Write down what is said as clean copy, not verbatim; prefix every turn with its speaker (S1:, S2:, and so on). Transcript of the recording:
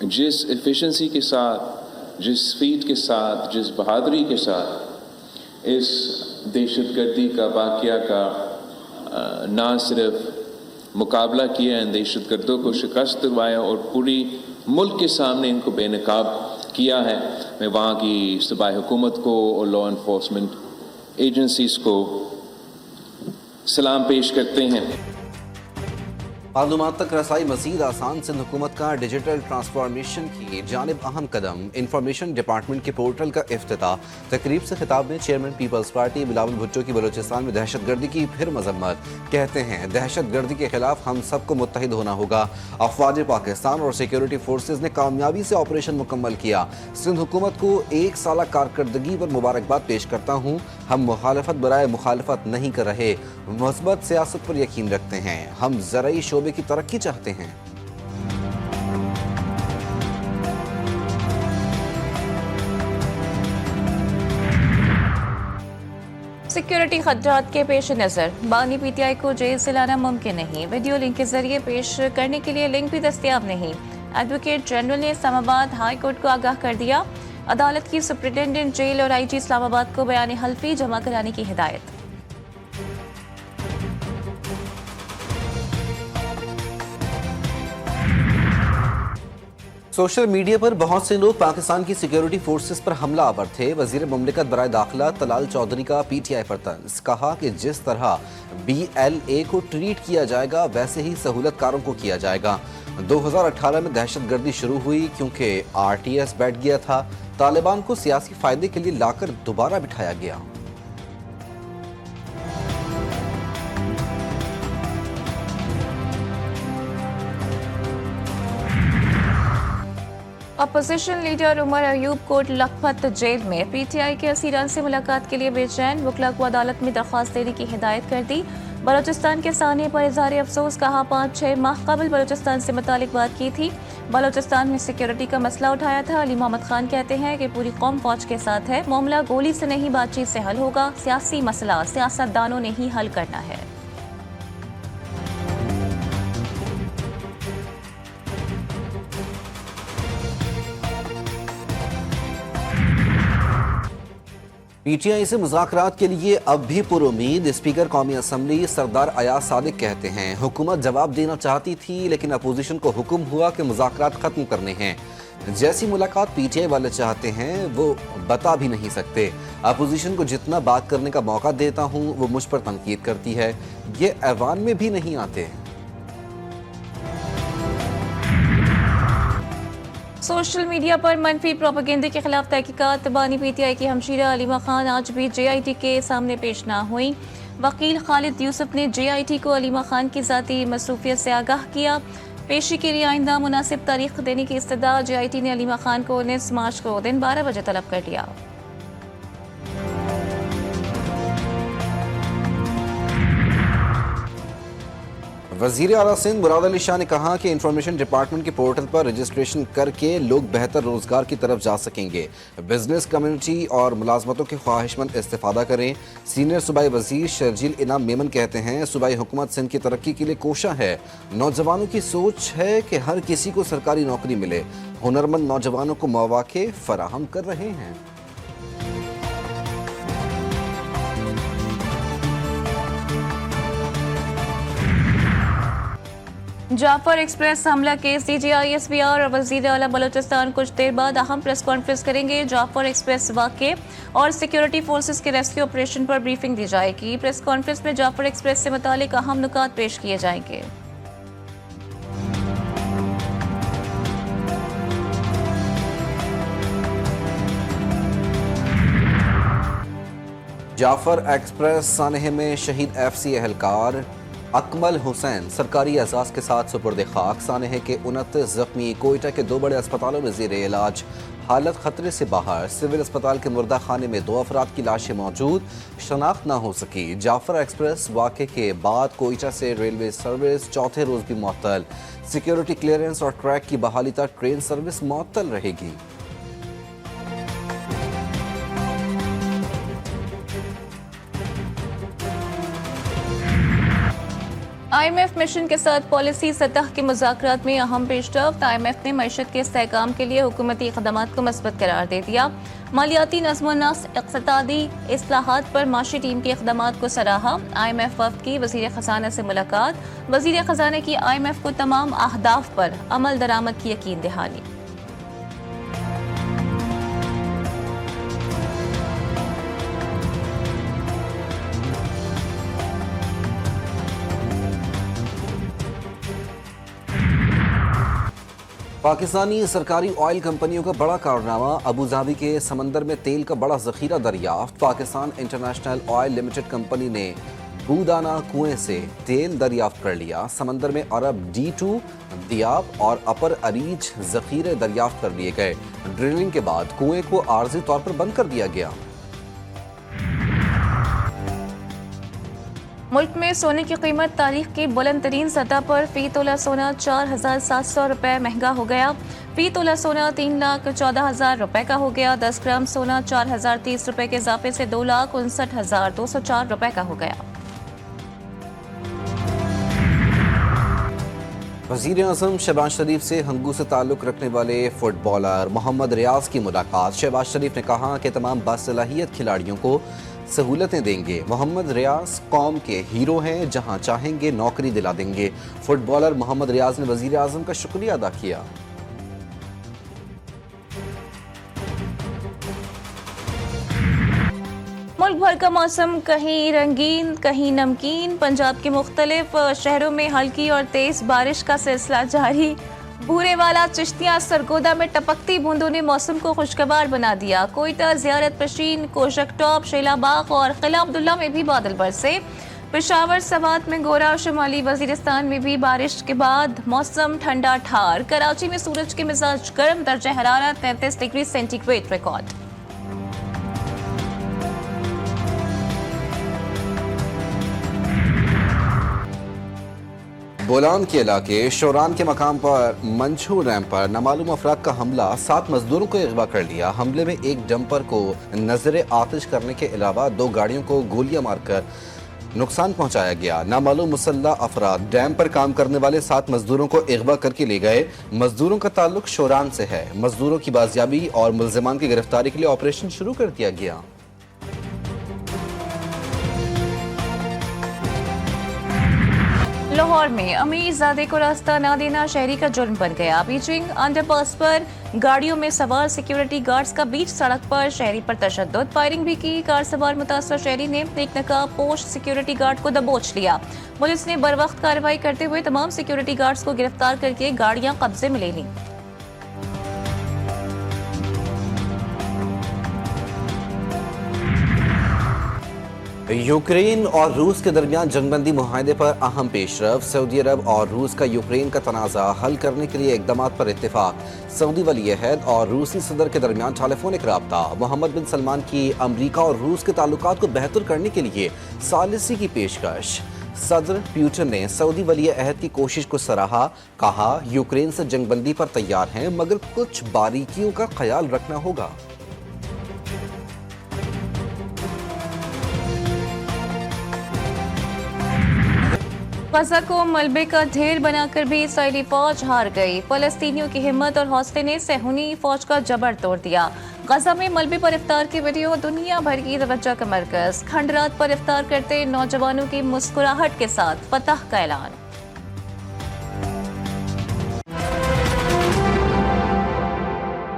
S1: जिस एफिशिएंसी के साथ, जिस स्पीड के साथ, जिस बहादुरी के साथ इस दहशतगर्दी का वाक़या का ना सिर्फ मुकाबला किया इन दहशतगर्दों को शिकस्त दिलवाया और पूरी मुल्क के सामने इनको बेनकाब किया है, मैं वहाँ की सूबाई हुकूमत को और लॉ इन्फोर्समेंट एजेंसीज़ को सलाम पेश करते हैं।
S2: मालूमात तक रसाई मज़ीद आसान। सिंध हुकूमत का डिजिटल ट्रांसफॉर्मेशन की जानिब अहम कदम। इंफॉर्मेशन डिपार्टमेंट के पोर्टल का इफ्तिताह। तकरीब से खिताब में चेयरमैन पीपल्स पार्टी बिलावल भुट्टो की बलूचिस्तान में दहशतगर्दी की फिर मजम्मत। कहते हैं दहशतगर्दी के खिलाफ हम सबको मुत्तहिद होना होगा। अफवाज पाकिस्तान और सिक्योरिटी फोर्सेज ने कामयाबी से ऑपरेशन मुकम्मल किया। सिंध हुकूमत को 1 साल कारकर्दगी पर मुबारकबाद पेश करता हूँ। हम मुखालफत बराए मुखालफत नहीं कर रहे, मुस्बत सियासत पर यकीन रखते हैं। हम ज़राई शोबे की तरक्की चाहते हैं।
S3: सिक्योरिटी खदशात के पेश नज़र बानी पीटीआई को जेल से लाना मुमकिन नहीं। वीडियो लिंक के जरिए पेश करने के लिए लिंक भी दस्तयाब नहीं। एडवोकेट जनरल ने इस्लामाबाद हाई कोर्ट को आगाह कर दिया। अदालत की सुप्रिंटेंडेंट जेल और आईजी इस्लामाबाद को बयान हल्फी जमा कराने की हिदायत।
S2: सोशल मीडिया पर बहुत से लोग पाकिस्तान की सिक्योरिटी फोर्सेस पर हमला आवर थे। वजीर मुमलिकत बराए दाखिला तलाल चौधरी का पीटीआई पर तंज। कहा कि जिस तरह BLA को ट्रीट किया जाएगा वैसे ही सहूलतकारों को किया जाएगा। 2018 में दहशतगर्दी शुरू हुई क्योंकि RTS बैठ गया था। तालिबान को सियासी फायदे के लिए लाकर दोबारा बिठाया गया।
S3: Opposition leader Umar Ayub Kot Lakhpat jail में। पीटीआई के असीरान से मुलाकात के लिए बेचैन। वकला को अदालत में दरख्वास्त देने की हिदायत कर दी। बलूचिस्तान के साने पर इजहार अफसोस। कहा 5-6 माह कबल बलूचिस्तान से मुतालिक बात की थी। बलूचिस्तान में सिक्योरिटी का मसला उठाया था। अली मोहम्मद खान कहते हैं कि पूरी कौम फौज के साथ है। मामला गोली से नहीं बातचीत से हल होगा। सियासी मसला सियासतदानों ने ही हल करना है।
S2: पीटीआई से मुज़ाकरात के लिए अब भी पुरुमीद। स्पीकर कौमी असम्बली सरदार अयाज सादिक कहते हैं हुकूमत जवाब देना चाहती थी लेकिन अपोजिशन को हुक्म हुआ कि मुज़ाकरात ख़त्म करने हैं। जैसी मुलाकात पीटीआई वाले चाहते हैं वो बता भी नहीं सकते। अपोजिशन को जितना बात करने का मौका देता हूँ वो मुझ पर तनकीद करती है। ये ऐवान में भी नहीं आते।
S3: सोशल मीडिया पर मनफी प्रोपेगेंडे के खिलाफ तहकीकात। बानी पीटीआई की हमशीरा अलीमा खान आज भी JIT के सामने पेश ना हुई। वकील खालिद यूसुफ ने JIT को अलीमा खान की ज़ाती मसरूफियत से आगाह किया। पेशी के लिए आइंदा मुनासिब तारीख देने की इस्तदा। JIT ने अलीमा खान को 19 मार्च को दिन 12 बजे तलब कर लिया।
S2: वज़ीर आला सिंध मुराद अली शाह ने कहा कि इंफॉर्मेशन डिपार्टमेंट के पोर्टल पर रजिस्ट्रेशन करके लोग बेहतर रोजगार की तरफ जा सकेंगे। बिजनेस कम्युनिटी और मुलाजमतों के ख्वाहिशमंद इस्तेफादा करें। सीनियर सूबाई वजीर शर्जील इनाम मेमन कहते हैं सूबाई हुकूमत सिंध की तरक्की के लिए कोशा है। नौजवानों की सोच है कि हर किसी को सरकारी नौकरी मिले। हुनरमंद नौजवानों को मौके फराहम कर रहे हैं।
S3: जाफर एक्सप्रेस हमला केस DGI-SPR और वज़ीर आला बलूचिस्तान कुछ देर बाद अहम प्रेस कॉन्फ्रेंस करेंगे। जाफर एक्सप्रेस वाक़े और सिक्योरिटी फोर्सेस के रेस्क्यू ऑपरेशन पर ब्रीफिंग दी जाएगी। प्रेस कॉन्फ्रेंस में जाफर एक्सप्रेस से मुतालिक अहम नुकात पेश किए जाएंगे।
S2: जाफर एक्सप्रेस सानहे में शहीद FC एहलकार अकमल हुसैन सरकारी एजाज के साथ सुपुर्द खाक। सानहे के 29 जख्मी कोयटा के 2 बड़े अस्पतालों में ज़ेर इलाज। हालत खतरे से बाहर। सिविल अस्पताल के मुर्दा खाने में 2 अफराद की लाशें मौजूद, शनाख्त ना हो सकी। जाफर एक्सप्रेस वाक़े के बाद कोयटा से रेलवे सर्विस चौथे रोज़ भी मुअत्तल। सिक्योरिटी क्लियरेंस और ट्रैक की बहाली तक ट्रेन सर्विस मुअत्तल रहेगी।
S3: IMF मिशन के साथ पॉलिसी सतह के मुज़ाकरात में अहम पेशरफ्त। IMF ने मईशत के इस्तेहकाम के लिए हुकूमती इक़दामात को मस्बत करार दे दिया। मालियाती नज़्म-ओ-नस्क़ इक़्तिसादी इस्लाहात पर माशी टीम के इक़दामात को सराहा। IMF वफ़द की वज़ीर ख़ज़ाना से मुलाकात। वज़ीर ख़ज़ाना की IMF को तमाम अहदाफ पर अमल दरामद की यकीन दहानी।
S2: पाकिस्तानी सरकारी ऑयल कंपनियों का बड़ा कारनामा, अबू धाबी के समंदर में तेल का बड़ा जखीरा दरियाफ्त। Pakistan international oil limited company ने बूदाना कुएं से तेल दरियाफ्त कर लिया। समंदर में अरब D2, दियाब और अपर अरीज जखीरे दरियाफ्त कर लिए गए। ड्रिलिंग के बाद कुएं को आर्जी तौर पर बंद कर दिया गया।
S3: मुल्क में सोने की कीमत तारीख की बुलंद तरीन सतह पर। फी तोला सोना 4,700 रुपये महंगा हो गया। फी तोला सोना 3,14,000 रुपये का हो गया। 10 ग्राम सोना 4,030 रुपये के इजाफे से 2,59,204 रुपये का हो गया।
S2: वज़ीर आज़म शहबाज शरीफ से हंगू से ताल्लुक़ रखने वाले फुटबॉलर मोहम्मद रियाज की मुलाकात। शहबाज शरीफ ने कहा कि तमाम बासलाहियत खिलाड़ियों को सहूलतें देंगे। मोहम्मद रियाज कौम के हीरो हैं, जहां चाहेंगे नौकरी दिला देंगे। फुटबॉलर मोहम्मद रियाज ने वज़ीर आज़म का शुक्रिया अदा किया।
S3: मुल्क भर का मौसम कहीं रंगीन कहीं नमकीन। पंजाब के मुख्तलिफ शहरों में हल्की और तेज बारिश का सिलसिला जारी। बूरेवाला, चिश्तिया, सरगोदा में टपकती बूंदों ने मौसम को खुशगवार बना दिया। कोयटा, ज़ियारत पशीन, कोशक टॉप, शेलाबाग और किला अब्दुल्ला में भी बादल बरसे। पेशावर, सवात में गोरा और शुमाली वजीरिस्तान में भी बारिश के बाद मौसम ठंडा ठार। कराची में सूरज के मिजाज गर्म, दर्जा हरारत 33 डिग्री सेंटीग्रेड रिकॉर्ड।
S2: बोलान के इलाके शोरान के मकाम पर मंछू रैम पर नामालूम अफराद का हमला, 7 मजदूरों को अगवा कर लिया। हमले में एक डंपर को नजर आतिश करने के अलावा 2 गाड़ियों को गोलियां मारकर नुकसान पहुंचाया गया। नामालूम मुसल्लह अफराद डैम पर काम करने वाले 7 मजदूरों को अगवा करके ले गए। मजदूरों का ताल्लुक शोरान से है। मजदूरों की बाजियाबी और मुल्जिमान की गिरफ्तारी के लिए ऑपरेशन शुरू कर दिया गया।
S3: लाहौर में अमीरजादे को रास्ता न देना शहरी का जुर्म बन गया। बीजिंग अंडरपास पर गाड़ियों में सवार सिक्योरिटी गार्ड्स का बीच सड़क पर शहरी पर तशद्दुद। फायरिंग भी की। कार सवार मुतासर शहरी ने एक नकाबपोश सिक्योरिटी गार्ड को दबोच लिया। पुलिस ने बरवक्त कार्रवाई करते हुए तमाम सिक्योरिटी गार्ड्स को गिरफ्तार करके गाड़ियां कब्जे में ले लीं।
S2: यूक्रेन और रूस के दरमियान जंगबंदी मुआहदे पर अहम पेशरफ। सऊदी अरब और रूस का यूक्रेन का तनाज़ा हल करने के लिए इक़दामात पर इत्तेफाक। सऊदी वली अहद और रूसी सदर के दरमियान टेलीफोनिक राब्ता। मोहम्मद बिन सलमान की अमरीका और रूस के ताल्लुकात को बेहतर करने के लिए सालिसी की पेशकश। सदर पुतिन ने सऊदी वली अहद की कोशिश को सराहा। कहा, यूक्रेन से जंगबंदी पर तैयार हैं, मगर कुछ बारीकियों का ख्याल रखना होगा।
S3: गजा को मलबे का ढेर बनाकर भी इसराइली फौज हार गई। फलस्तीनियों की हिम्मत और हौसले ने सहूनी फौज का जबर तोड़ दिया। गजा में मलबे पर इफ्तार की वीडियो दुनिया भर की तवज्जो का मरकज। खंडरात पर इफ्तार करते नौजवानों की मुस्कुराहट के साथ फतह का ऐलान।